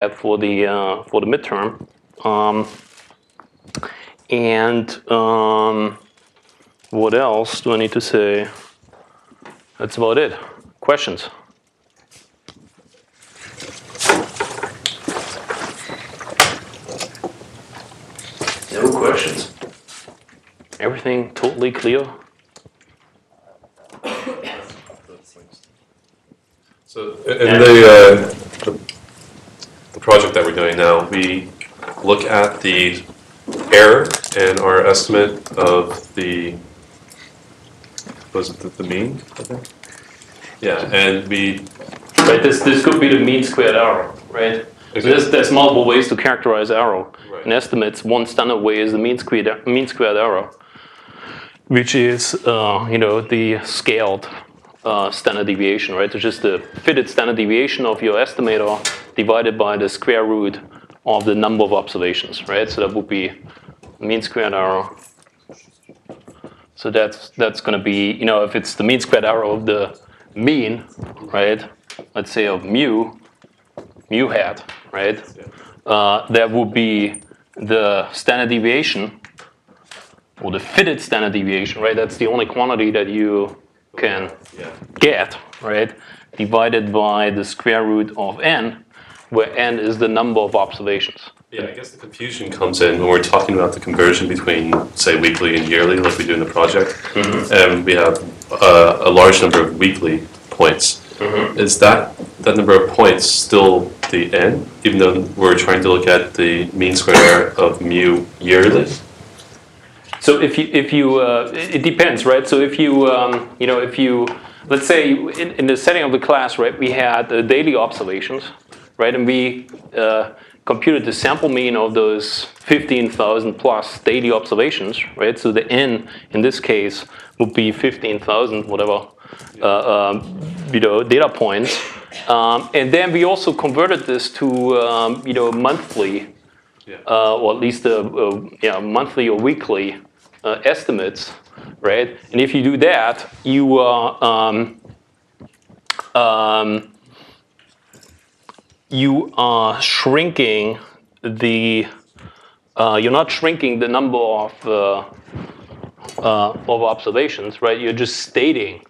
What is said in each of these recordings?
for the midterm. What else do I need to say? That's about it. Questions? No questions. Everything totally clear? So in the project that we're doing now, we look at the error and our estimate of the, was it the mean, I think? Yeah, and we... Right, this could be the mean squared error, right? Okay. So there's multiple ways to characterize error. Right. In estimates, one standard way is the mean squared error, which is the scaled standard deviation, right? It's just the fitted standard deviation of your estimator divided by the square root of the number of observations, right? So that would be mean squared error. So that's going to be, if it's the mean squared error of the mean, right? Let's say of mu hat, right? That would be the standard deviation, or the fitted standard deviation, right? That's the only quantity that you can get, right? Divided by the square root of n, where n is the number of observations. Yeah, I guess the confusion comes in when we're talking about the conversion between, say, weekly and yearly, like we do in the project. Mm-hmm. And we have a large number of weekly points. Mm-hmm. Is that number of points still the n, even though we're trying to look at the mean square of mu yearly? So if you it depends, right? So if you let's say in the setting of the class, right, we had daily observations, right, and we computed the sample mean of those 15,000 plus daily observations, right? So the n in this case would be 15,000 whatever data points, and then we also converted this to monthly, or at least monthly or weekly estimates, right? And if you do that, you are shrinking the you're not shrinking the number of observations, right? You're just stating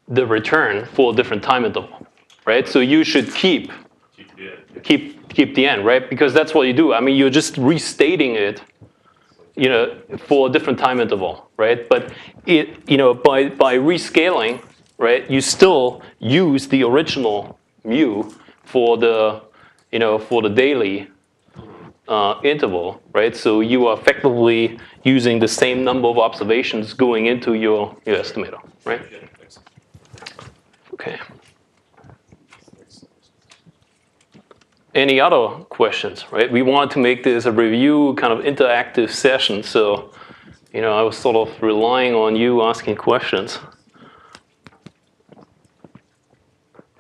the return for a different time interval, right? So you should keep the end, right? Because that's what you do. I mean, you're just restating it, for a different time interval, right? But by rescaling, right, you still use the original mu for the daily interval, right? So you are effectively using the same number of observations going into your estimator, right? Okay. Any other questions, right? We wanted to make this a review kind of interactive session, so I was sort of relying on you asking questions.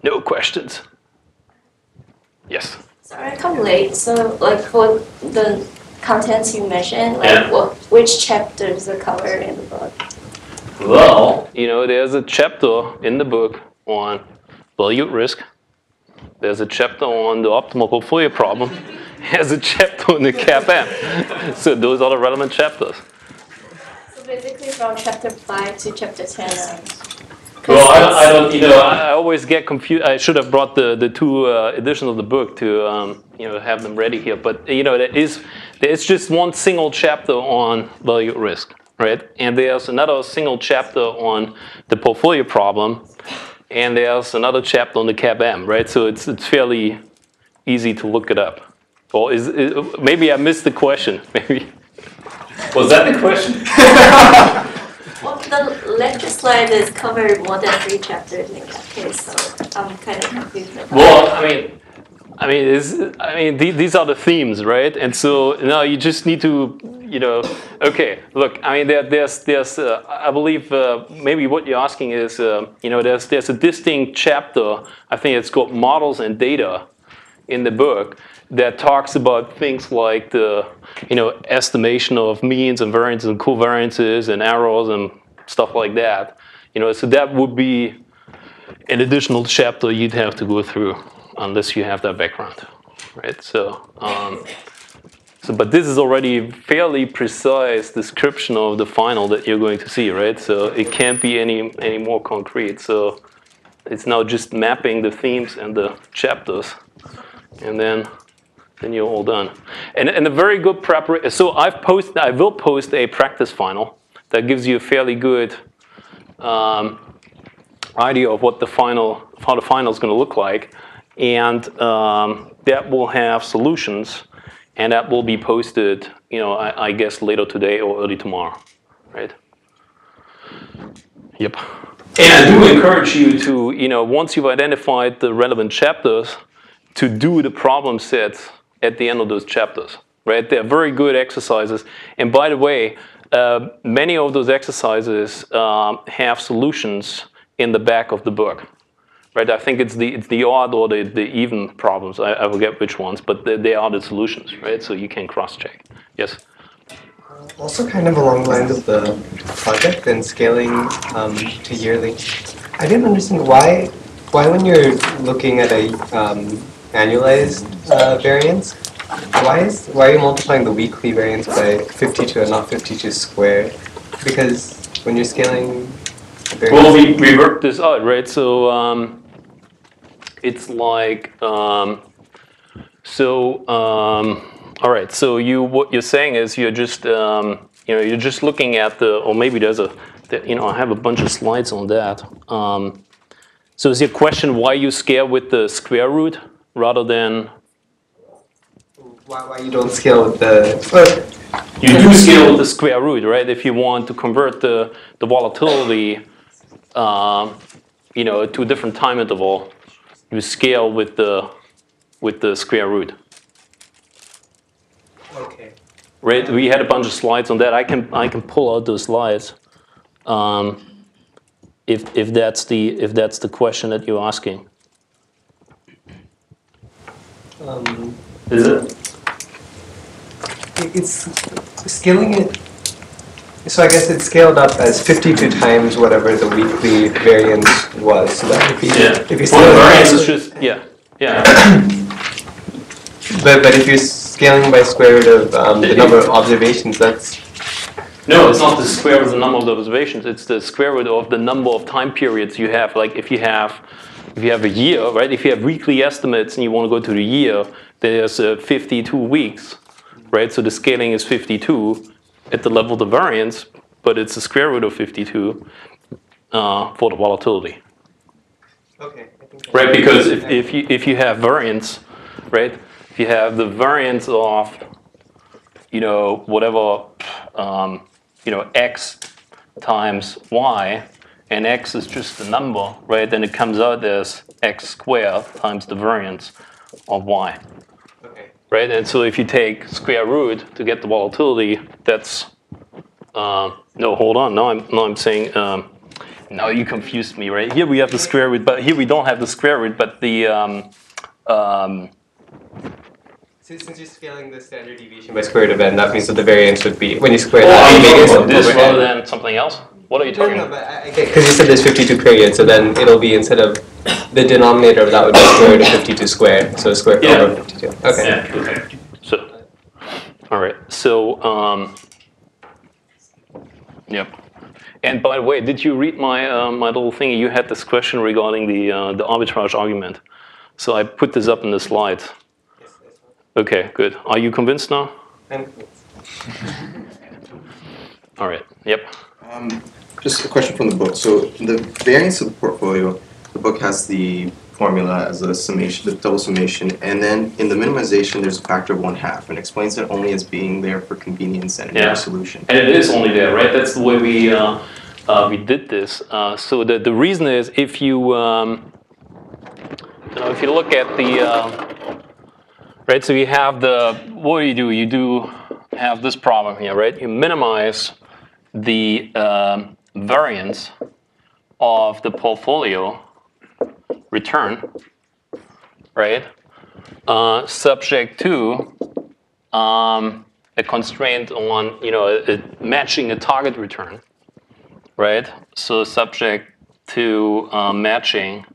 No questions. Yes. Sorry, I come late. So, like for the contents you mentioned, like Yeah. which chapters are covered in the book? Well, there's a chapter in the book on value at risk. There's a chapter on the optimal portfolio problem. There's a chapter on the CAPM. So those are the relevant chapters. So basically, from chapter 5 to chapter 10. Well, I don't. I always get confused. I should have brought the two editions of the book to have them ready here. But there's just one single chapter on value at risk, right? And there's another single chapter on the portfolio problem, and there's another chapter on the CAPM, right? So it's fairly easy to look it up. Or maybe I missed the question. Maybe was that the question? Well, the lecture slide is covered more than 3 chapters in that case, so I'm kind of confused about Well, these are the themes, right? And so now you just need to, okay. Look, I mean, there's I believe maybe what you're asking is, there's a distinct chapter. I think it's called Models and Data in the book that talks about things like the, estimation of means and variances and covariances and errors and stuff like that. So that would be an additional chapter you'd have to go through unless you have that background. right? But this is already a fairly precise description of the final that you're going to see, right? So it can't be any more concrete. So it's now just mapping the themes and the chapters, and then you're all done. And a very good preparation. So I will post a practice final that gives you a fairly good idea of what how the final is going to look like, and that will have solutions. And that will be posted, I guess later today or early tomorrow, right? Yep. And I do encourage you to, once you've identified the relevant chapters, to do the problem sets at the end of those chapters, right? They're very good exercises. And by the way, many of those exercises have solutions in the back of the book. Right, I think it's the odd or the even problems. I forget which ones, but they are the solutions, right? So you can cross-check. Yes? Also kind of along the lines of the project and scaling to yearly. I didn't understand why when you're looking at a annualized variance, why are you multiplying the weekly variance by 52 and not 52 squared? Because when you're scaling well, we worked this out, right? So it's like all right. So what you're saying is you're just you're just looking at or maybe there's I have a bunch of slides on that. So is your question why you scale with the square root rather than why you don't scale with the you do scale with the square root, right? If you want to convert the volatility to a different time interval, you scale with the square root. Okay. Right? We had a bunch of slides on that. I can pull out those slides. If that's the question that you're asking. Is it? It's scaling it. So I guess it's scaled up as 52 times whatever the weekly variance was. So that if you well, the variance is just But if you're scaling by square root of the number of observations, that's no, it's not the square root of the number of observations. It's the square root of the number of time periods you have. Like if you have a year, right? If you have weekly estimates and you want to go to the year, there's 52 weeks, right? So the scaling is 52 at the level of the variance, but it's the square root of 52 for the volatility. okay. Right, because if you have variance, right? If you have the variance of whatever x times y, and x is just a number, right? Then it comes out as x squared times the variance of y. Okay. Right, and so if you take square root to get the volatility, that's no. Hold on. Now I'm saying. Now you confused me, right? Here we have the square root, but here we don't have the square root, but the Since you're scaling the standard deviation by square root of n, that means that the variance would be when you square are that. you talking Vegas about this over rather n. than something else? What are you talking No, about? but I get because you said there's 52 periods, so then it'll be instead of the denominator of that would be square root of 52 squared, so square root of 52. Okay. Yeah. Okay. So, all right. So, yep. And by the way, did you read my my little thing? You had this question regarding the arbitrage argument. So I put this up in the slides. Okay, good. Are you convinced now? I'm convinced. All right. Yep. Just a question from the book. So the variance of the portfolio, the book has the formula as a summation, the double summation, and then in the minimization there's a factor of 1/2, and explains it only as being there for convenience and a solution. And it is only there, right? That's the way we did this. So the reason is if you if you look at the right, so you have what do? You do have this problem here, right? You minimize the variance of the portfolio return, right? Subject to a constraint on matching a target return, right? So subject to matching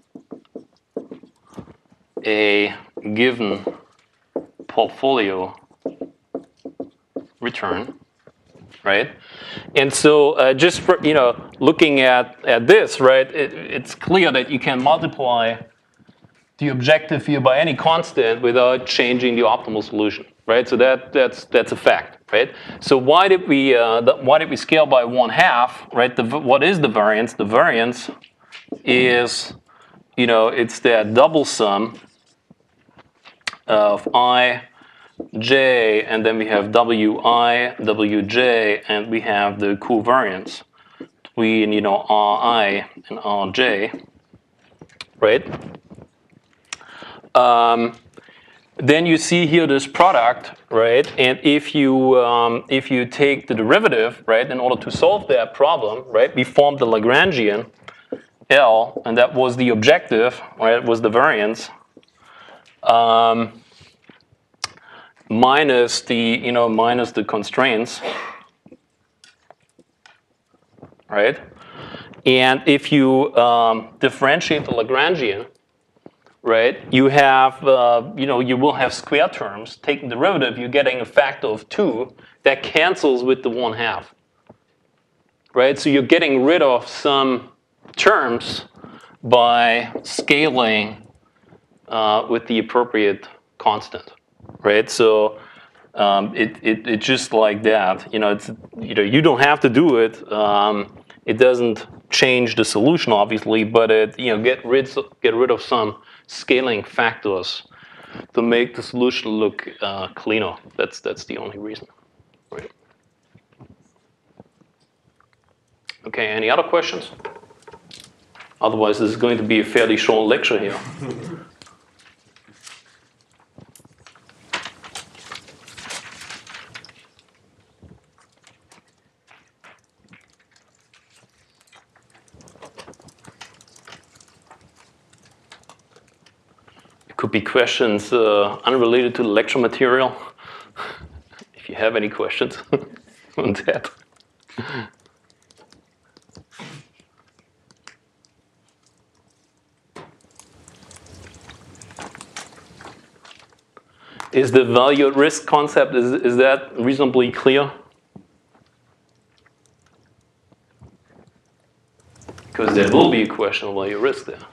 a given portfolio return, right? And so just for, looking at this, right, it's clear that you can multiply the objective here by any constant without changing the optimal solution, right? So that's a fact, right? So why did we scale by 1/2, right? What is the variance? The variance is, it's that double sum of I, J, and then we have Wi, Wj, and we have the covariance between, Ri and Rj, right? Then you see here this product, right? And if you take the derivative, right, in order to solve that problem, right, we formed the Lagrangian L, and that was the objective, right? It was the variance. Minus the constraints, right? And if you differentiate the Lagrangian, right, you have you will have square terms. Taking the derivative, you're getting a factor of 2 that cancels with the 1/2, right? So you're getting rid of some terms by scaling with the appropriate constant. Right, so it's just like that. It's you don't have to do it. It doesn't change the solution, obviously, but it get rid of some scaling factors to make the solution look cleaner. That's the only reason. Right. Okay. Any other questions? Otherwise, this is going to be a fairly short lecture here. Could be questions unrelated to the lecture material. If you have any questions on that. Is the value at risk concept, is that reasonably clear? Because there will be a question of value at risk there.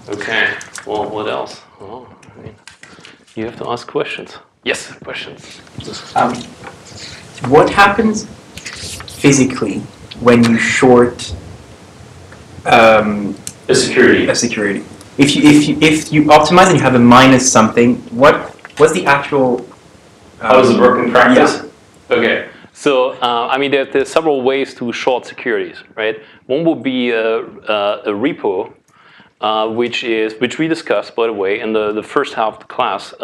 Okay, well, what else? Well, you have to ask questions. Yes, questions. What happens physically when you short a security? If you optimize and you have a minus something, what's the actual? How does it work in practice? Yeah. Okay. So, there's several ways to short securities, right? One would be a repo, which we discussed, by the way, in the first half of the class.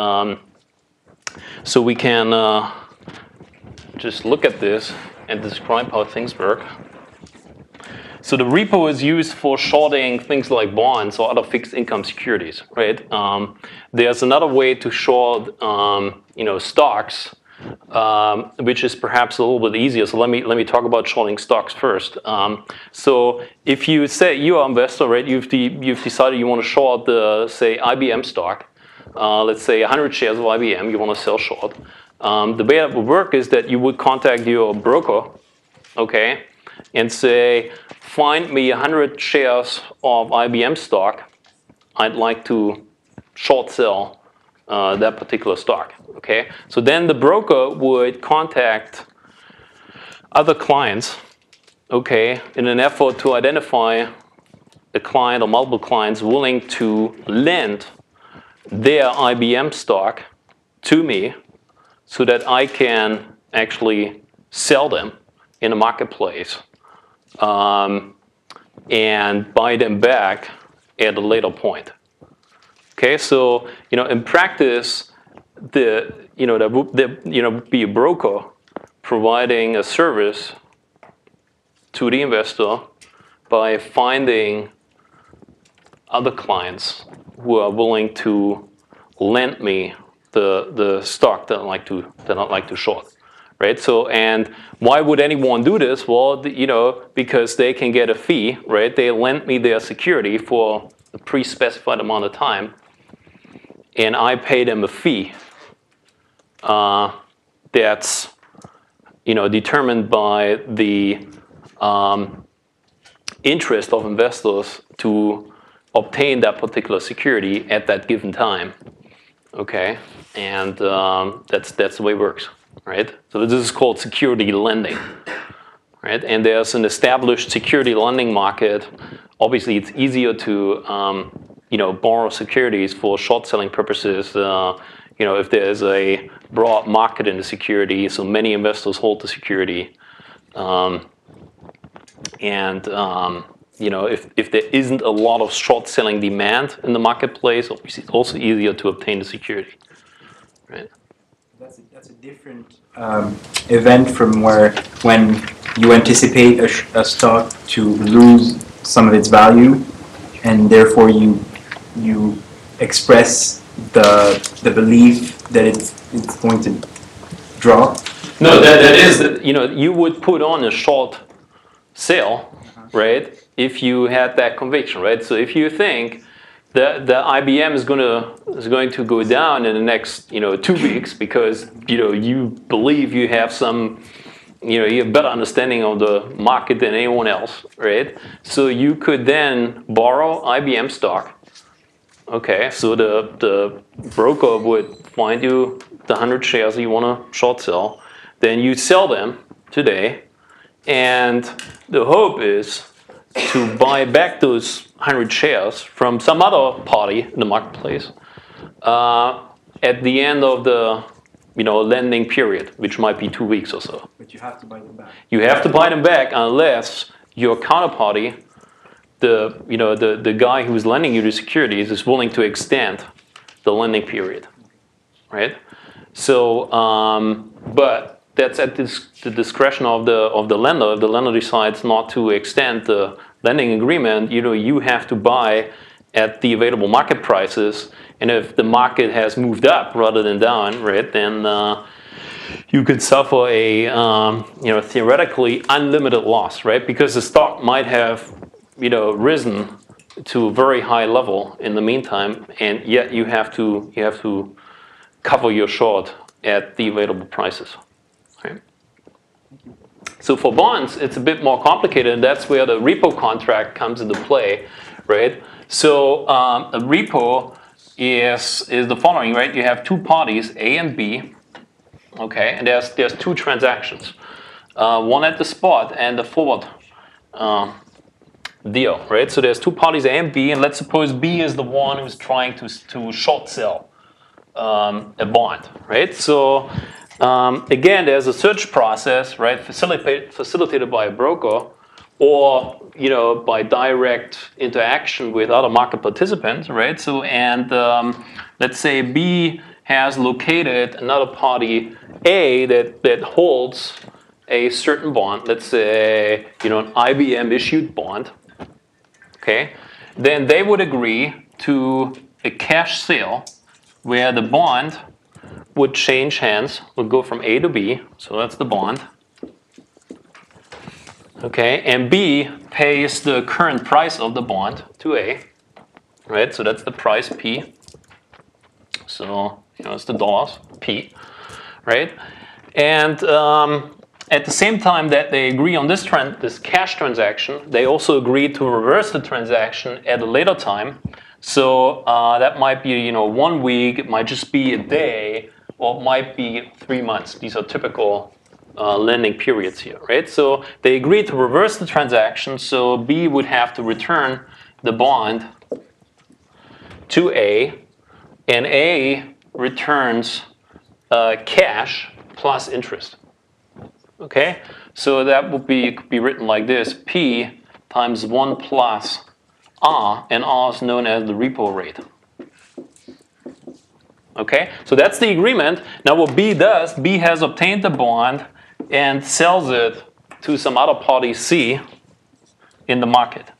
So we can just look at this and describe how things work. So the repo is used for shorting things like bonds or other fixed income securities, right? There's another way to short, stocks, which is perhaps a little bit easier. So let me talk about shorting stocks first. So if you say you are an investor, right, you've decided you want to short the, say, IBM stock. Let's say 100 shares of IBM you want to sell short. The way that would work is that you would contact your broker, okay, and say, find me 100 shares of IBM stock. I'd like to short sell that particular stock. Okay, so then the broker would contact other clients, okay, in an effort to identify a client or multiple clients willing to lend their IBM stock to me so that I can actually sell them in a marketplace and buy them back at a later point. Okay, so in practice, there would be a broker providing a service to the investor by finding other clients who are willing to lend me the stock that I'd like to short, right? So, and why would anyone do this? Well, because they can get a fee, right? They lend me their security for a pre-specified amount of time, and I pay them a fee that's determined by the interest of investors to obtain that particular security at that given time. Okay, and that's the way it works, right? So this is called security lending, right? And there's an established security lending market. Obviously, it's easier to borrow securities for short selling purposes. If there's a broad market in the security, so many investors hold the security, if there isn't a lot of short selling demand in the marketplace, obviously it's also easier to obtain the security, right? That's a different event from when you anticipate a stock to lose some of its value, and therefore you express the belief that it's going to drop. No, that is that you would put on a short sale, right? If you had that conviction, right? So if you think that the IBM is going to go down in the next 2 weeks because you believe you have some you have better understanding of the market than anyone else, right? So you could then borrow IBM stock. Okay, so the broker would find you the 100 shares that you want to short sell, then you sell them today, and the hope is to buy back those 100 shares from some other party in the marketplace at the end of the lending period, which might be 2 weeks or so. But you have to buy them back. You have to buy them back unless your counterparty, the guy who's lending you the securities, is willing to extend the lending period, right? So, but that's at the discretion of the lender. If the lender decides not to extend the lending agreement, you have to buy at the available market prices. And if the market has moved up rather than down, right, then you could suffer a theoretically unlimited loss, right? Because the stock might have risen to a very high level in the meantime, and yet you have to cover your short at the available prices. Right? So for bonds, it's a bit more complicated, and that's where the repo contract comes into play, right? So a repo is the following, right? You have two parties, A and B, okay, and there's two transactions, one at the spot and the forward deal, right? So there's two parties, A and B, and let's suppose B is the one who's trying to short sell a bond, right? So again, there's a search process, right, facilitated by a broker, or by direct interaction with other market participants, right? So and let's say B has located another party A that holds a certain bond, let's say an IBM issued bond. Okay, then they would agree to a cash sale where the bond would change hands, would go from A to B, so that's the bond. Okay, and B pays the current price of the bond to A, right? So that's the price P. So it's the dollars P, right? And at the same time that they agree on this cash transaction, they also agree to reverse the transaction at a later time. So that might be 1 week, it might just be a day, or it might be 3 months. These are typical lending periods here, right? So they agree to reverse the transaction, so B would have to return the bond to A, and A returns cash plus interest. Okay, so that would could be written like this: P times 1 plus R, and R is known as the repo rate. Okay, so that's the agreement. Now what B does, B has obtained the bond and sells it to some other party C in the market.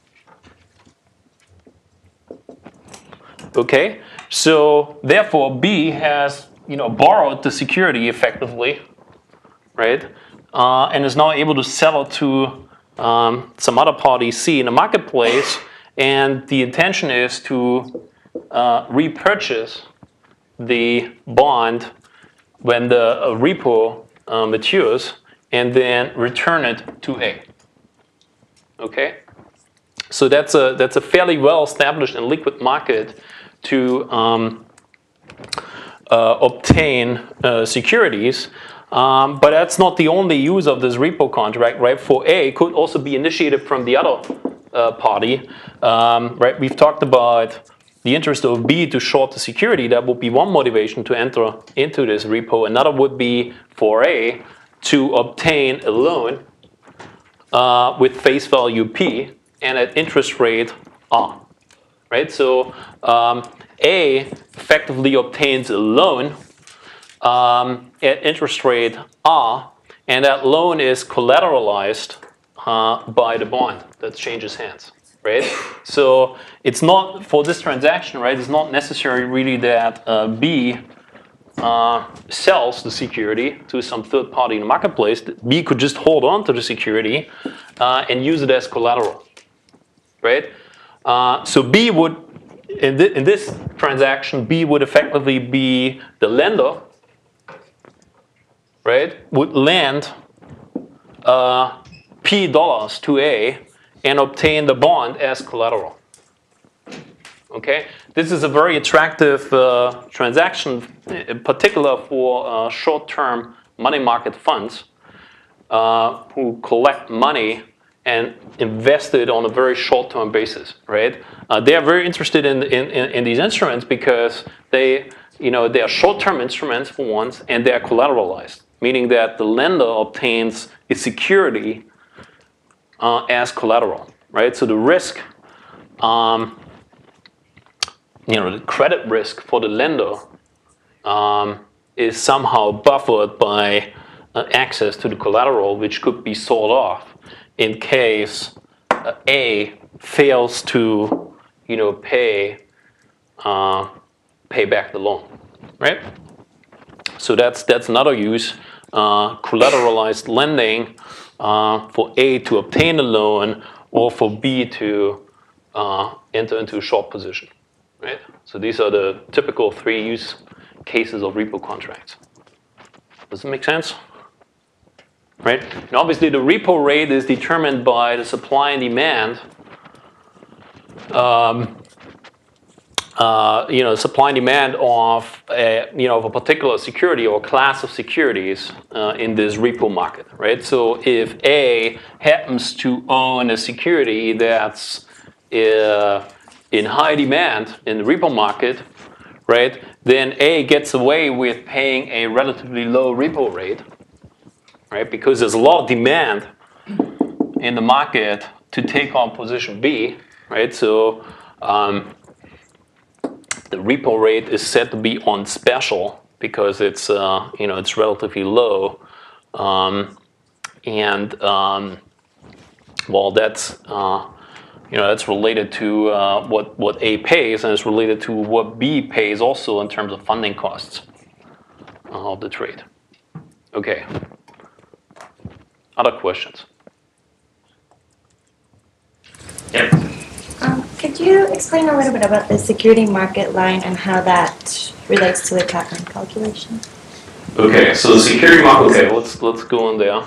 Okay, so therefore B has borrowed the security effectively, right? And is now able to sell it to some other party C in the marketplace, and the intention is to repurchase the bond when the repo matures, and then return it to A. Okay, so that's a fairly well established and liquid market to obtain securities. But that's not the only use of this repo contract, right? For A, it could also be initiated from the other party, right? We've talked about the interest of B to short the security. That would be one motivation to enter into this repo. Another would be for A to obtain a loan with face value P and at interest rate R, right? So A effectively obtains a loan at interest rate R, and that loan is collateralized by the bond that changes hands, right? So it's not, for this transaction, right, it's not necessary really that B sells the security to some third party in the marketplace. B could just hold on to the security and use it as collateral, right? So B would, in this transaction, B would effectively be the lender, right? Would lend P dollars to A and obtain the bond as collateral. Okay, this is a very attractive transaction, in particular for short-term money market funds who collect money and invest it on a very short-term basis, right? They are very interested in these instruments because they are short-term instruments for once, and they are collateralized, meaning that the lender obtains a security as collateral, right? So the risk, the credit risk for the lender is somehow buffered by access to the collateral, which could be sold off in case A fails to, pay back the loan, right? So that's another use, collateralized lending for A to obtain a loan or for B to enter into a short position, right? So these are the typical 3 use cases of repo contracts. Does it make sense? Right? And obviously the repo rate is determined by the supply and demand. Supply and demand of a particular security or class of securities in this repo market, right? So if A happens to own a security that's in high demand in the repo market, right, then A gets away with paying a relatively low repo rate, right, because there's a lot of demand in the market to take on position B, right? So the repo rate is said to be on special because it's it's relatively low, that's related to what A pays, and it's related to what B pays also in terms of funding costs of the trade. Okay. Other questions? Yeah. Could you explain a little bit about the security market line and how that relates to the CAPM calculation? Okay, so the security market. Okay, let's go in there.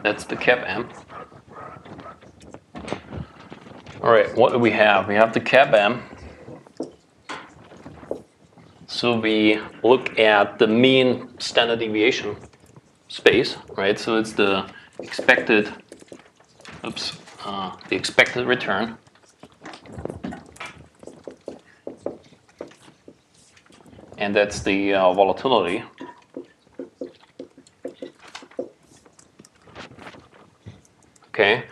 That's the CAPM. All right, what do we have? We have the CAPM. So we look at the mean standard deviation space, right? So it's the expected. The expected return and that's the volatility. Okay,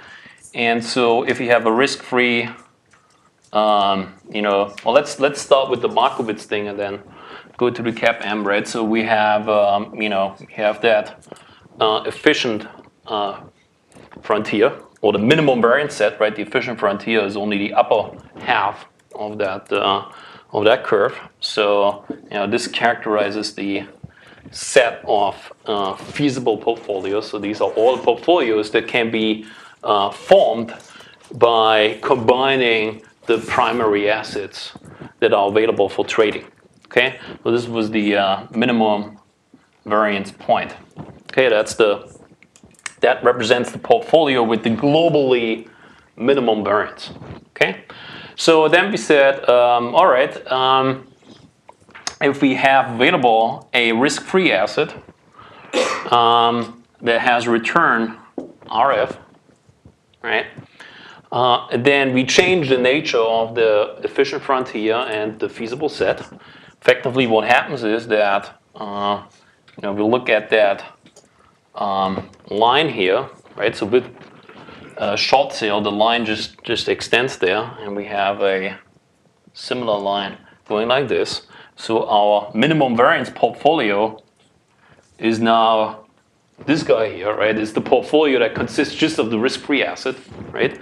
and so if you have a risk-free, let's start with the Markowitz thing and then go to the CAPM, right? So we have, we have that efficient frontier, or the minimum variance set, right? The efficient frontier is only the upper half of that curve. So this characterizes the set of feasible portfolios. So these are all portfolios that can be formed by combining the primary assets that are available for trading. Okay, so this was the minimum variance point. Okay, that represents the portfolio with the globally minimum variance. Okay, so then we said, all right, if we have available a risk-free asset that has return RF, right? Then we change the nature of the efficient frontier and the feasible set. Effectively, what happens is that we look at that line here, right? So with short sale, the line just extends there, and we have a similar line going like this. So our minimum variance portfolio is now this guy here, right? It's the portfolio that consists just of the risk-free asset, right?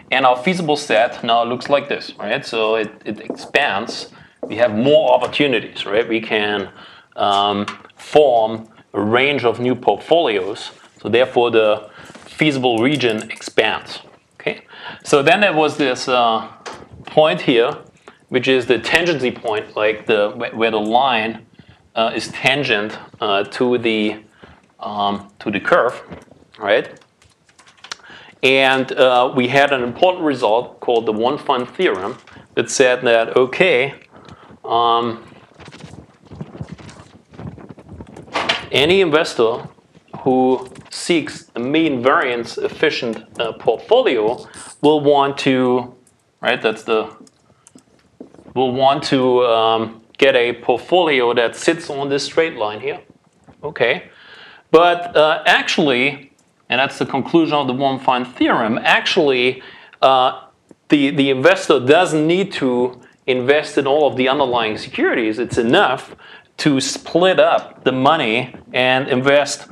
And our feasible set now looks like this, right? So it expands. We have more opportunities, right? We can form a range of new portfolios. So therefore, the feasible region expands. Okay. So then there was this point here, which is the tangency point, like where the line is tangent to the curve, right? And we had an important result called the one-fund theorem that said that, okay, any investor who seeks a mean variance efficient portfolio will want to, right? Will want to get a portfolio that sits on this straight line here, okay? But actually, and that's the conclusion of the one-fund theorem, actually the investor doesn't need to invest in all of the underlying securities. It's enough to split up the money and invest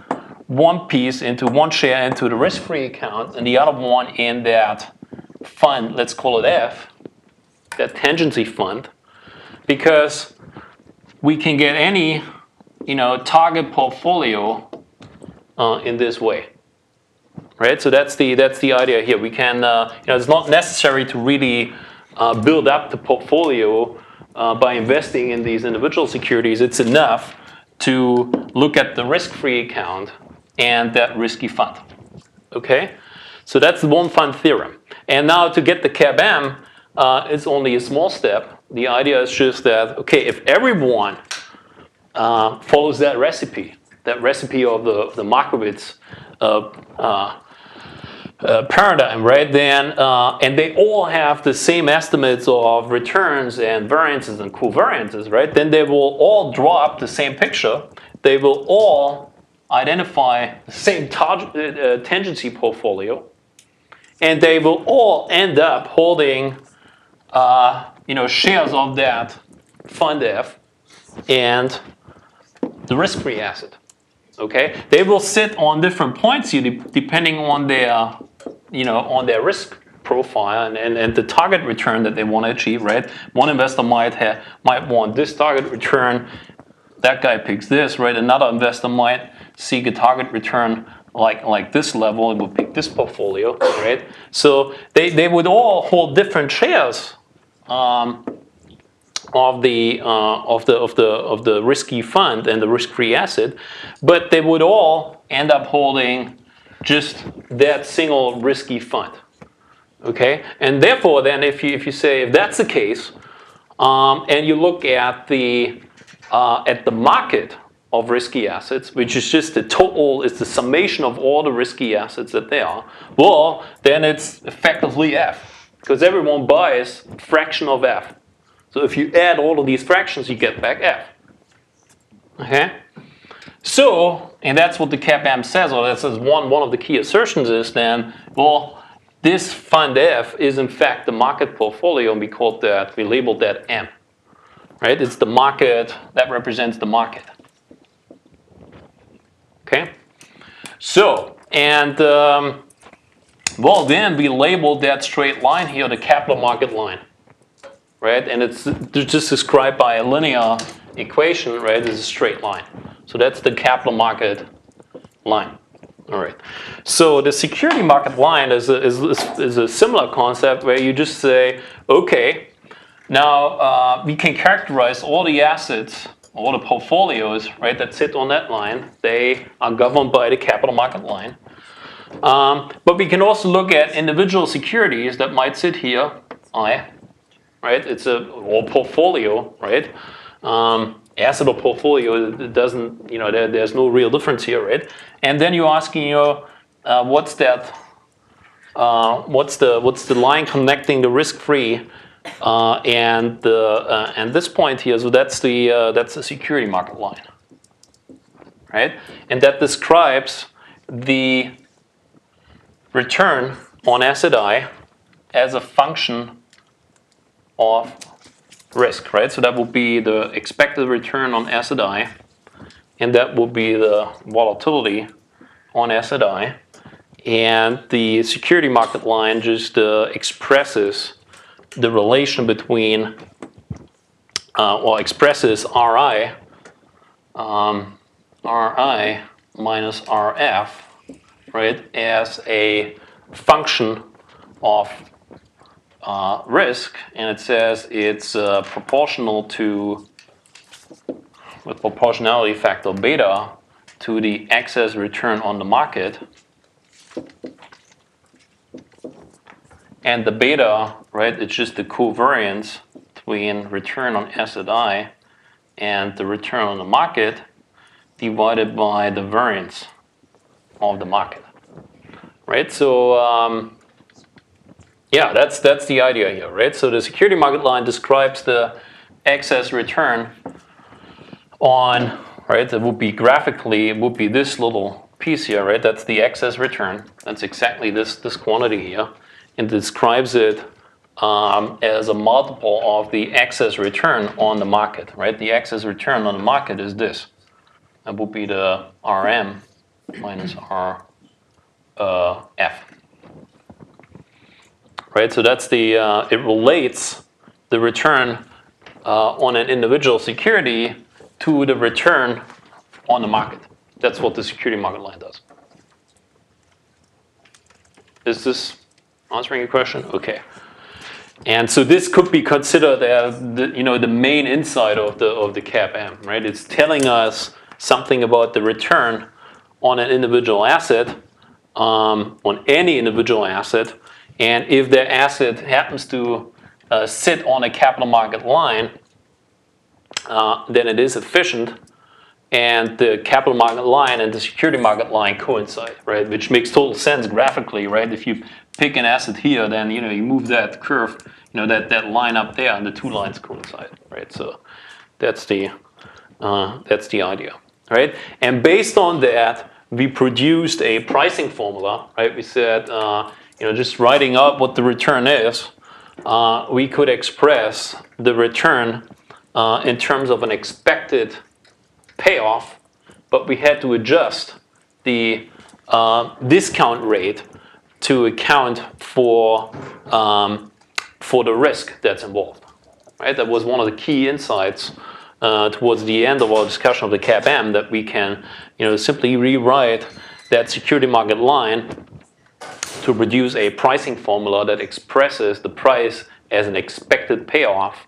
one piece into one share into the risk-free account and the other one in that fund, let's call it F, that tangency fund, because we can get any target portfolio in this way. Right, so that's the idea here. We can, it's not necessary to really build up the portfolio by investing in these individual securities. It's enough to look at the risk-free account and that risky fund. Okay, so that's the one-fund theorem. And now to get the CAPM, it's only a small step. The idea is just that, okay, if everyone follows that recipe of the Markowitz paradigm, right? Then and they all have the same estimates of returns and variances and covariances, right? Then they will all draw up the same picture. They will all identify the same tangency portfolio, and they will all end up holding, shares of that fund F and the risk-free asset. Okay, they will sit on different points here depending on their, on their risk profile and the target return that they want to achieve. Right, one investor might want this target return. That guy picks this. Right, another investor might seek a target return like this level and would pick this portfolio. Right, so they would all hold different shares. Of the risky fund and the risk-free asset, but they would all end up holding just that single risky fund. Okay, and therefore, then if you say if that's the case, and you look at the market of risky assets, which is just the total, it's the summation of all the risky assets that there are. Well, then it's effectively F, because everyone buys a fraction of F. So if you add all of these fractions, you get back F. Okay? So, and that's what the CAPM says, or that says one of the key assertions is then, well, this fund F is in fact the market portfolio, and we labeled that M. Right? It's the market, that represents the market. Okay? So, and well, then we labeled that straight line here the capital market line. Right? And it's just described by a linear equation, right, is a straight line. So that's the capital market line. All right. So the security market line is a similar concept where you just say, okay, now we can characterize all the assets, all the portfolios, right, that sit on that line. They are governed by the capital market line. But we can also look at individual securities that might sit here, I, right? It's a or portfolio, right? Asset or portfolio, it doesn't, there's no real difference here, right? And then you're asking, what's that? What's the line connecting the risk-free and this point here? So that's the security market line, right? And that describes the return on asset I as a function of risk, right? So that will be the expected return on asset I, and that will be the volatility on asset I. And the security market line just expresses the relation between, expresses RI, RI minus RF, right, as a function of risk, and it says it's proportional to, with proportionality factor beta, to the excess return on the market. And the beta, right, it's just the covariance between return on asset I and the return on the market divided by the variance of the market, right? So yeah, that's the idea here, right? So the security market line describes the excess return on, right? It would be graphically, it would be this little piece here, right? That's the excess return. That's exactly this quantity here, and describes it as a multiple of the excess return on the market, right? The excess return on the market is this. That would be the RM minus RF. Right, so that's the, it relates the return on an individual security to the return on the market. That's what the security market line does. Is this answering your question? Okay. And so this could be considered as the main insight of the CAPM, right? It's telling us something about the return on an individual asset, on any individual asset. And if the asset happens to sit on a capital market line, then it is efficient, and the capital market line and the security market line coincide, right? Which makes total sense graphically, right? If you pick an asset here, then you move that curve, that line up there, and the two lines coincide, right? So that's the idea, right? And based on that, we produced a pricing formula, right? We said, just writing up what the return is, we could express the return in terms of an expected payoff, but we had to adjust the discount rate to account for the risk that's involved. Right? That was one of the key insights towards the end of our discussion of the CAPM, that we can simply rewrite that security market line to produce a pricing formula that expresses the price as an expected payoff,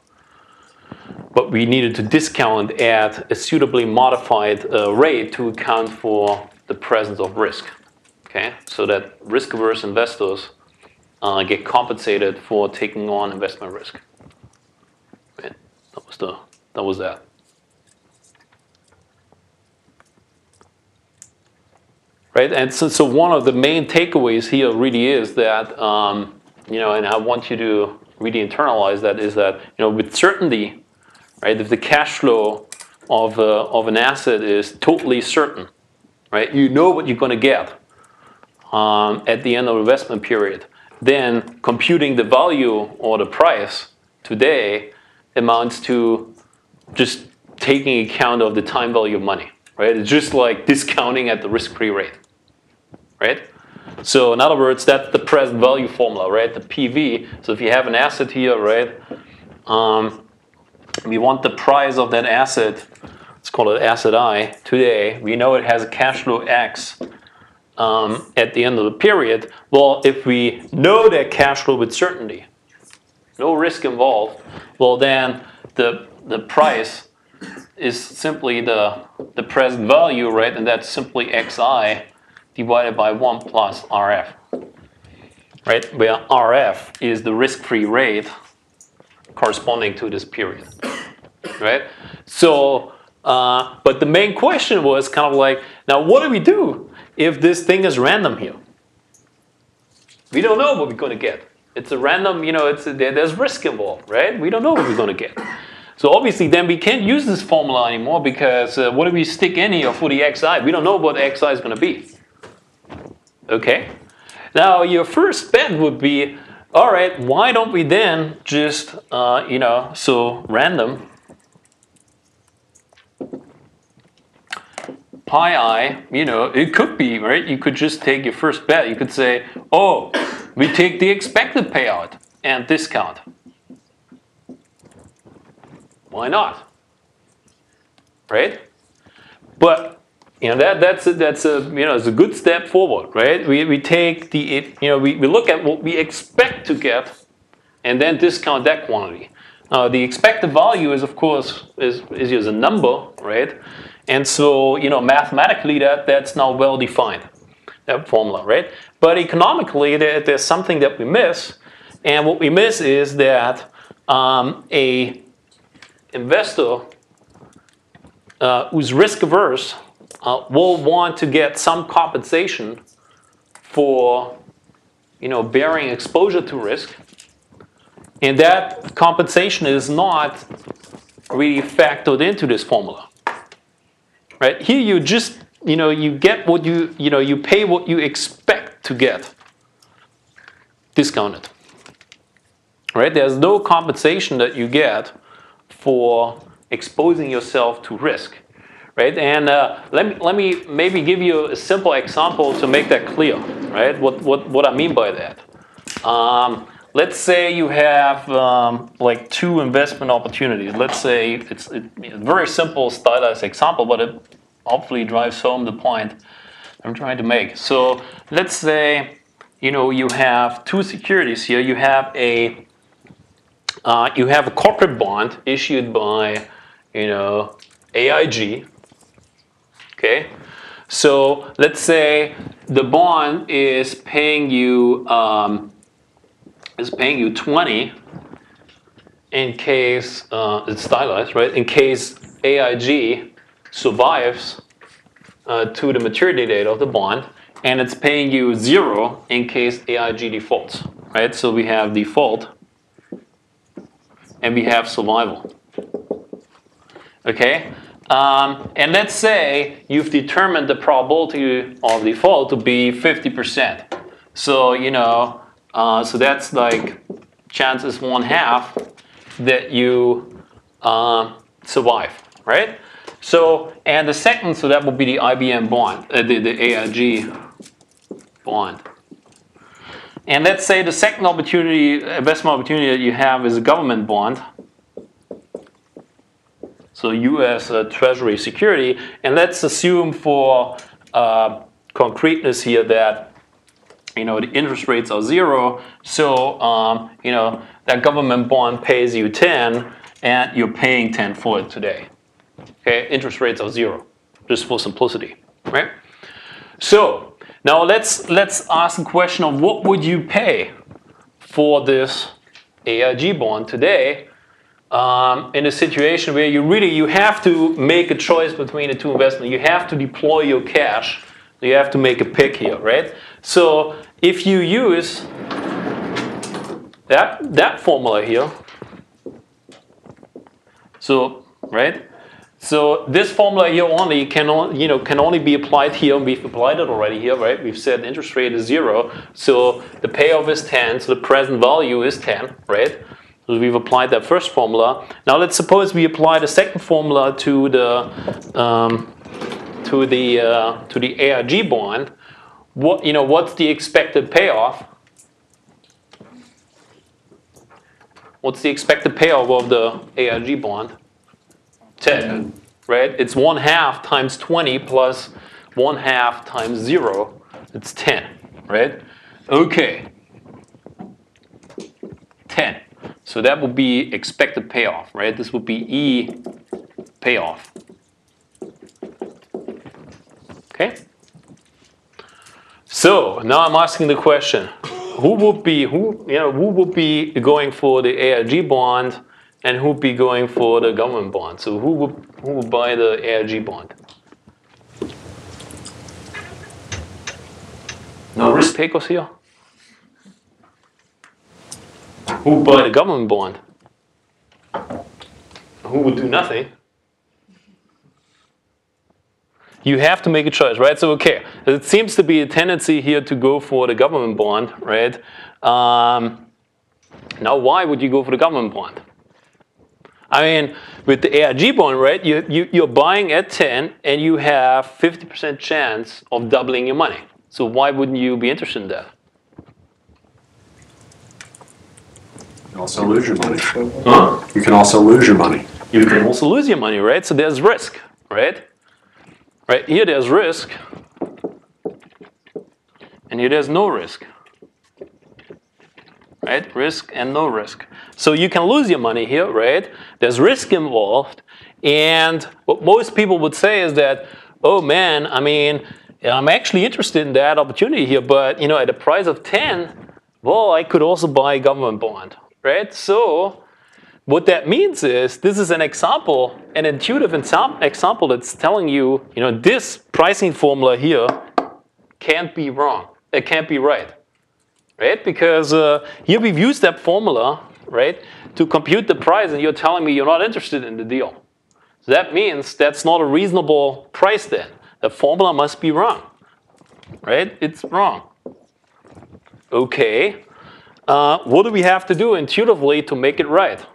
but we needed to discount at a suitably modified rate to account for the presence of risk. Okay, so that risk-averse investors get compensated for taking on investment risk. Right? That was that. Right, and so one of the main takeaways here really is that, and I want you to really internalize that, is that, with certainty, right, if the cash flow of an asset is totally certain, right, you know what you're going to get at the end of the investment period, then computing the value or the price today amounts to just taking account of the time value of money, right? It's just like discounting at the risk-free rate. Right? So in other words, that's the present value formula, right? The PV. So if you have an asset here, right, we want the price of that asset, let's call it asset I today. We know it has a cash flow X at the end of the period. Well, if we know that cash flow with certainty, no risk involved, well then the price is simply the present value, right? And that's simply xi divided by 1 plus RF, right? Where RF is the risk-free rate corresponding to this period, right? So, but the main question was kind of like, now what do we do if this thing is random here? We don't know what we're going to get. It's a random, there's risk involved, right? We don't know what we're going to get. So obviously then we can't use this formula anymore because what do we stick in here for the xi? We don't know what xi is going to be. Okay? Now your first bet would be, all right, why don't we then just, so random pi I, it could be, right? You could just take your first bet. You could say, oh, we take the expected payout and discount. Why not? Right? But that's a good step forward, right? We take we look at what we expect to get, and then discount that quantity. The expected value is of course is just a number, right? And so mathematically that's now well defined, that formula, right? But economically there's something that we miss, and what we miss is that a investor who's risk averse will want to get some compensation for bearing exposure to risk, and that compensation is not really factored into this formula, right? Here you just you get what you pay what you expect to get discounted, right? There's no compensation that you get for exposing yourself to risk, right? And let me maybe give you a simple example to make that clear, right? What I mean by that. Let's say you have like two investment opportunities. Let's say it's a very simple stylized example, but it hopefully drives home the point I'm trying to make. So let's say you have two securities here. You have a corporate bond issued by AIG. Okay, so let's say the bond is paying you 20 in case it's stylized, right? In case AIG survives to the maturity date of the bond, and it's paying you 0 in case AIG defaults, right? So we have default and we have survival. Okay, and let's say you've determined the probability of default to be 50%. So so that's like chances 1/2 that you survive, right? So and the second, so that would be the IBM bond, the AIG bond. And let's say the second investment opportunity that you have is a government bond. So U.S. Treasury security, and let's assume for concreteness here that the interest rates are 0. So that government bond pays you 10, and you're paying 10 for it today. Okay, interest rates are 0, just for simplicity, right? So now let's ask the question of what would you pay for this AIG bond today? In a situation where you have to make a choice between the two investments. You have to deploy your cash. You have to make a pick here, right? So if you use that formula here, so right, so this formula here can only be applied here. We've applied it already here, right? We've said interest rate is 0, so the payoff is 10, so the present value is 10, right? So we've applied that first formula. Now let's suppose we apply the second formula to the AIG bond. What's the expected payoff? What's the expected payoff of the AIG bond? 10, right? It's 1/2 times 20 plus 1/2 times 0. It's 10, right? Okay. 10. So that would be expected payoff, right? This would be E payoff. Okay? So now I'm asking the question, who would be going for the AIG bond and who would be going for the government bond? So who would buy the AIG bond? No risk takers here? Who would buy the government bond? Who would do nothing? You have to make a choice, right? So, okay, it seems to be a tendency here to go for the government bond, right? Now, why would you go for the government bond? I mean, with the AIG bond, right, you're buying at 10 and you have 50% chance of doubling your money. So why wouldn't you be interested in that? You can also lose your money. Huh? You can also lose your money. You can also lose your money, right? So there's risk, right? Right, here there's risk, and here there's no risk. Right, risk and no risk. So you can lose your money here, right? There's risk involved, and what most people would say is that, oh man, I mean, I'm actually interested in that opportunity here, but you know, at a price of 10, well, I could also buy a government bond, right? So what that means is this is an example, an intuitive example that's telling you, you know, this pricing formula here can't be wrong. It can't be right, right? Because here we've used that formula, right, to compute the price, and you're telling me you're not interested in the deal. So that means that's not a reasonable price then. The formula must be wrong, right? It's wrong. Okay. What do we have to do intuitively to make it right?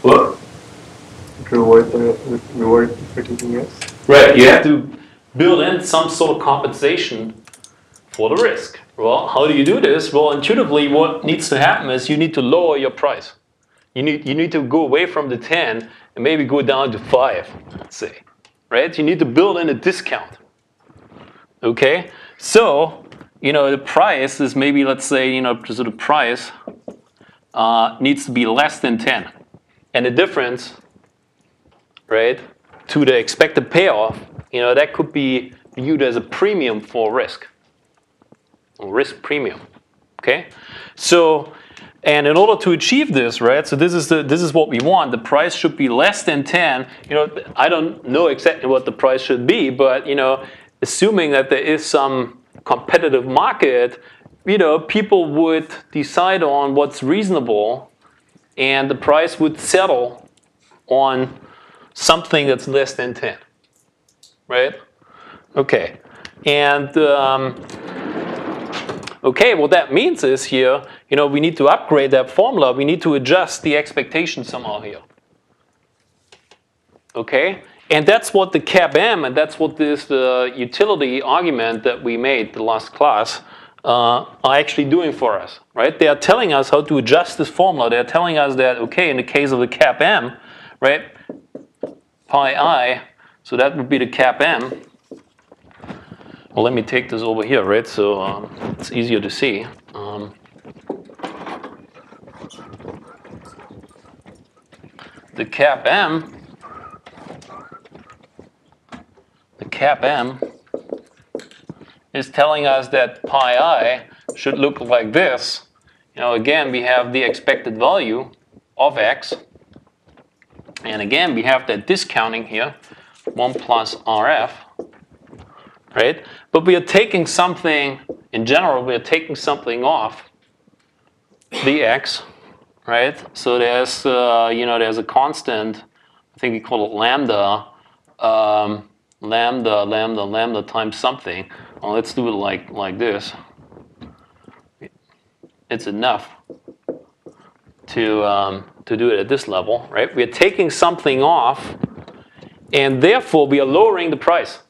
What? Reward for taking risk? Right, you have to build in some sort of compensation for the risk. Well, how do you do this? Well, intuitively, what needs to happen is you need to lower your price. You need to go away from the 10 and maybe go down to 5, let's say. Right? You need to build in a discount. Okay? So, you know, the price is maybe, let's say, you know, so the price needs to be less than 10. And the difference, right, to the expected payoff, you know, that could be viewed as a premium for risk. Or risk premium. Okay? So, and in order to achieve this, right, so this is what we want. The price should be less than 10. You know, I don't know exactly what the price should be, but, you know, assuming that there is some competitive market, you know, people would decide on what's reasonable, and the price would settle on something that's less than 10, right? Okay, and okay, what that means is here, you know, we need to upgrade that formula. We need to adjust the expectation somehow here. Okay, and that's what the CAPM, and that's what this utility argument that we made the last class are actually doing for us, right? They are telling us how to adjust this formula. They're telling us that, okay, in the case of the CAPM, right, pi I, so that would be the CAPM. Well, let me take this over here, right? So it's easier to see. The CAPM is telling us that pi I should look like this. You know, again, we have the expected value of x. And again, we have that discounting here, 1 plus RF, right? But we are taking something, in general, we are taking something off the x, right? So there's, you know, there's a constant, I think we call it lambda, lambda times something. Well, let's do it like this. It's enough to do it at this level, right? We are taking something off, and therefore we are lowering the price.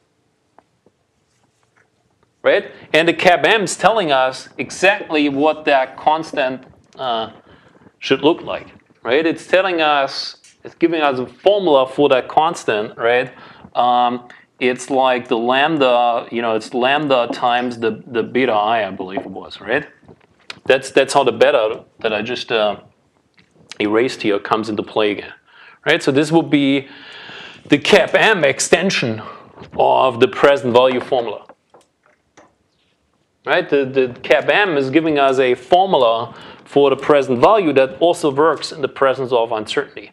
right? And the cap M is telling us exactly what that constant should look like, right? It's telling us, it's giving us a formula for that constant, right? It's like the lambda, it's lambda times the beta I believe it was, right? That's how the beta that I just erased here comes into play again, right? So this will be the cap M extension of the present value formula, right? The cap M is giving us a formula for the present value that also works in the presence of uncertainty,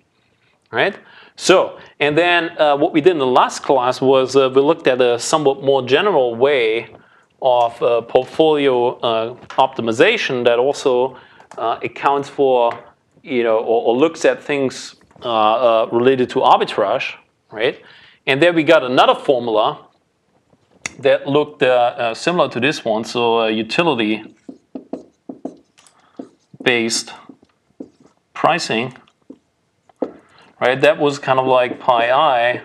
right? So, and then what we did in the last class was we looked at a somewhat more general way of portfolio optimization that also accounts for, or looks at things related to arbitrage, right? And there we got another formula that looked similar to this one, so utility-based pricing, right? That was kind of like pi I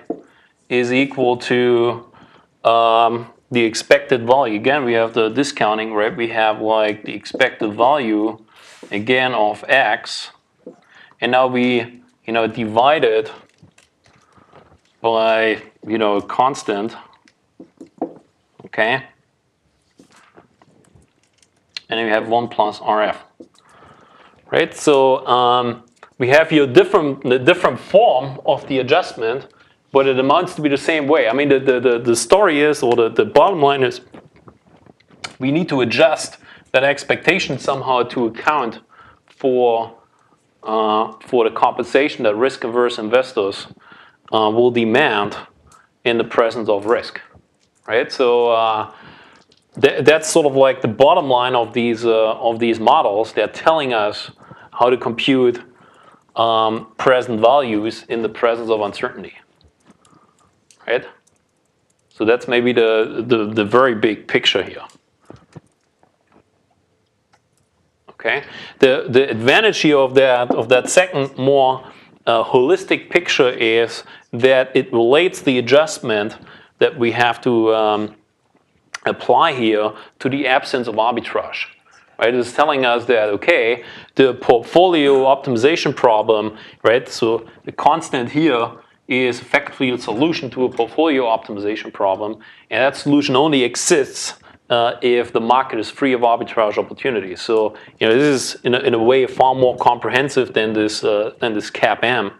is equal to the expected value. Again, we have the discounting, right? We have like the expected value, again, of x, and now we, divide it by, a constant, okay? And then we have 1 plus RF, right? So we have here the different form of the adjustment, but it amounts to be the same way. I mean, the story is, or the bottom line is, we need to adjust that expectation somehow to account for the compensation that risk-averse investors will demand in the presence of risk, right? So that's sort of like the bottom line of these models. They're telling us how to compute present values in the presence of uncertainty, right? So that's maybe the very big picture here. Okay, the advantage here of that second more holistic picture is that it relates the adjustment that we have to apply here to the absence of arbitrage. Right? It's telling us that, okay, the portfolio optimization problem, right? So the constant here is effectively a solution to a portfolio optimization problem, and that solution only exists if the market is free of arbitrage opportunities. So this is in a way far more comprehensive than this cap M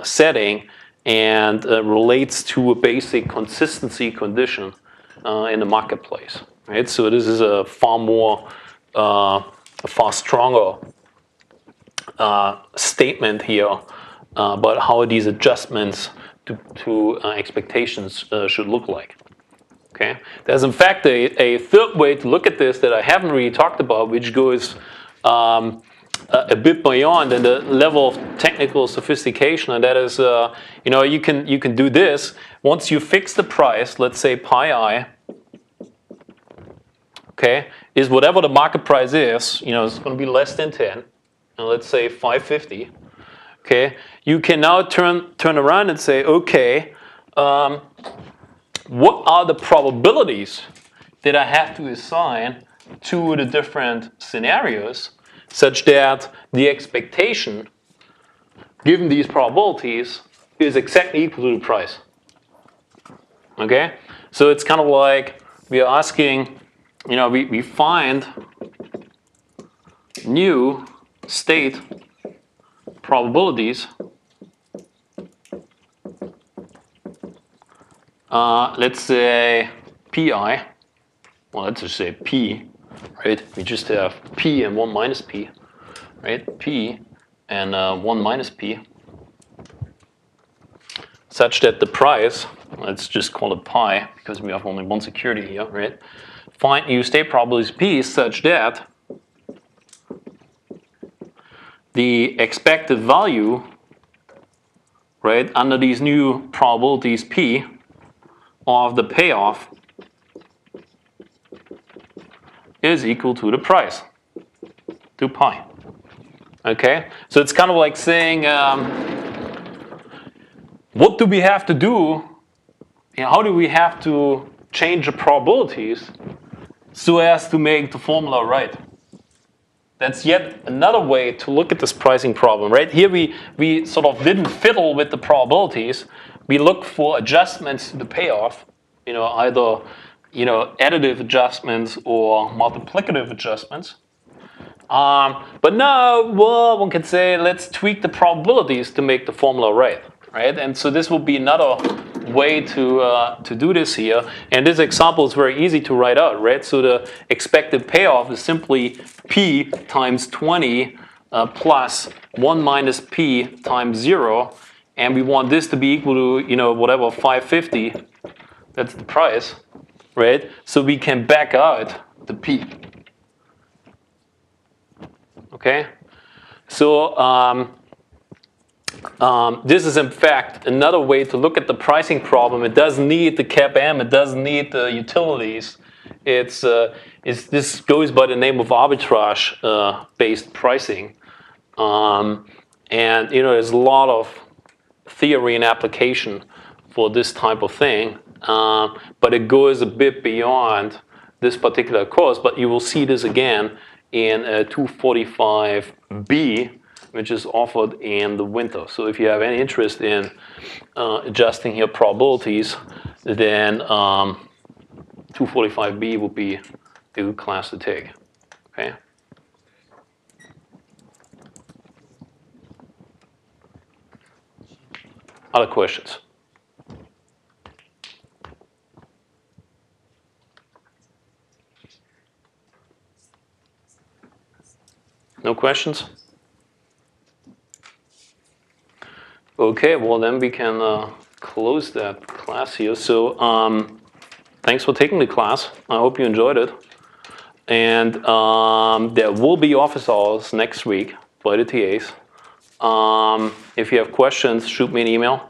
setting, and relates to a basic consistency condition in the marketplace. Right? So this is a far stronger statement here about how these adjustments to expectations should look like. Okay. There's in fact a third way to look at this that I haven't really talked about, which goes a bit beyond in the level of technical sophistication, and that is, you can do this once you fix the price. Let's say pi I, okay, is whatever the market price is. It's going to be less than 10, and let's say 550. Okay, you can now turn around and say, okay. What are the probabilities that I have to assign to the different scenarios such that the expectation, given these probabilities, is exactly equal to the price? Okay? So it's kind of like we are asking, we find new state probabilities. Let's say pi, well, let's just say p, right? We just have p and 1 minus p, right? P and 1 minus p, such that the price, let's just call it pi because we have only one security here, right? Find new state probabilities p such that the expected value, right, under these new probabilities p, of the payoff is equal to the price, to pi. Okay, so it's kind of like saying, what do we have to do? How do we have to change the probabilities so as to make the formula right. That's yet another way to look at this pricing problem, right? Here we sort of didn't fiddle with the probabilities. We looked for adjustments to the payoff, either additive adjustments or multiplicative adjustments. But now, well, one can say, let's tweak the probabilities to make the formula right? And so this will be another way to do this here. And this example is very easy to write out, right? So the expected payoff is simply P times 20 plus 1 minus P times 0. And we want this to be equal to, whatever, 550. That's the price, right? So we can back out the P. Okay? So this is in fact another way to look at the pricing problem. It doesn't need the CAPM, it doesn't need the utilities. This goes by the name of arbitrage based pricing. And there's a lot of theory and application for this type of thing. But it goes a bit beyond this particular course. But you will see this again in 245B, which is offered in the winter. So if you have any interest in adjusting your probabilities, then 245B would be a good class to take. Okay. Other questions? No questions? Okay, well then we can close that class here. So thanks for taking the class. I hope you enjoyed it. And there will be office hours next week by the TAs. If you have questions, shoot me an email,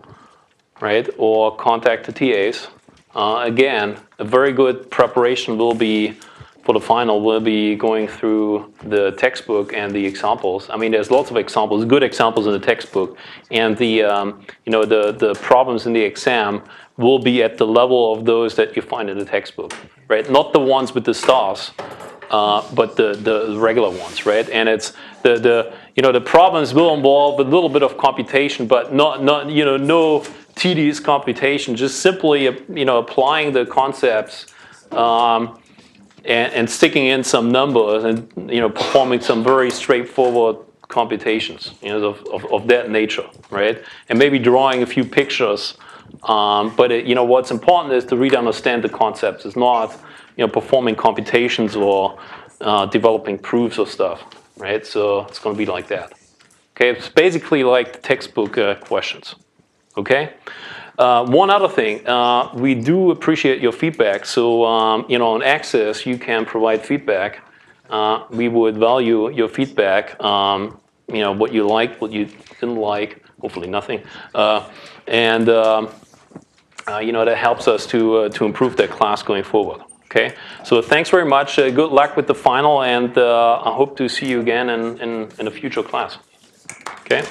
right? Or contact the TAs. Again, a very good preparation will be for the final. We'll be going through the textbook and the examples. I mean, there's lots of examples, good examples in the textbook, and the problems in the exam will be at the level of those that you find in the textbook, right? Not the ones with the stars, but the regular ones, right? And it's the problems will involve a little bit of computation, but not no tedious computation. Just simply applying the concepts. And sticking in some numbers and performing some very straightforward computations of that nature, right? And maybe drawing a few pictures. But what's important is to really understand the concepts. It's not performing computations or developing proofs or stuff, right? So it's going to be like that. Okay, it's basically like the textbook questions. Okay. One other thing, we do appreciate your feedback. So, on Access, you can provide feedback. We would value your feedback, what you liked, what you didn't like, hopefully nothing. That helps us to improve that class going forward. Okay, so thanks very much. Good luck with the final, and I hope to see you again in a future class. Okay.